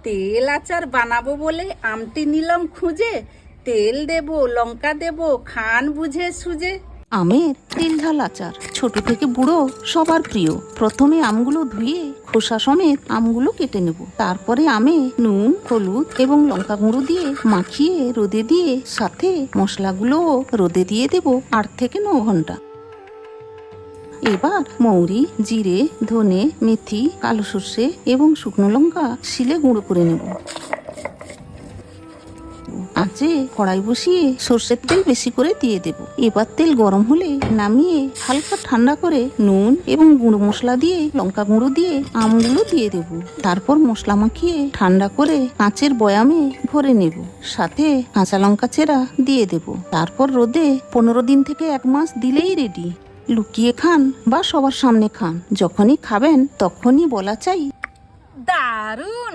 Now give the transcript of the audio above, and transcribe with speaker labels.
Speaker 1: তেল আচার বানাবো বলে আমটি নিলাম খুঁজে। তেল দেবো, লঙ্কা দেবো, খান বুঝে সুঝে।
Speaker 2: আমের তেল ঝাল আচার ছোট থেকে বুড়ো সবার প্রিয়। প্রথমে আমগুলো ধুয়ে খোসা সমেত আমগুলো কেটে নেব। তারপরে আমে নুন, হলুদ এবং লঙ্কা গুঁড়ো দিয়ে মাখিয়ে রোদে দিয়ে সাথে মশলাগুলো রোদে দিয়ে দেব 8 থেকে 9 ঘন্টা। এবার মৌরি, জিরে, ধনে, মেথি, কালো সর্ষে এবং শুকনো লঙ্কা শিলে গুঁড়ো করে নেব। আঁচে কড়াই বসিয়ে সর্ষের তেল বেশি করে দিয়ে দেব। এবার তেল গরম হলে নামিয়ে হালকা ঠান্ডা করে নুন এবং গুঁড়ো মশলা দিয়ে লঙ্কা গুঁড়ো দিয়ে আমগুলো দিয়ে দেব। তারপর মশলা মাখিয়ে ঠান্ডা করে কাঁচের বয়ামে ভরে নেব। সাথে কাঁচা লঙ্কা চেরা দিয়ে দেব। তারপর রোদে 15 দিন থেকে 1 মাস দিলেই রেডি। লুকিয়ে খান বা সবার সামনে খান, যখনই খাবেন তখনই বলা চাই,
Speaker 1: দারুণ।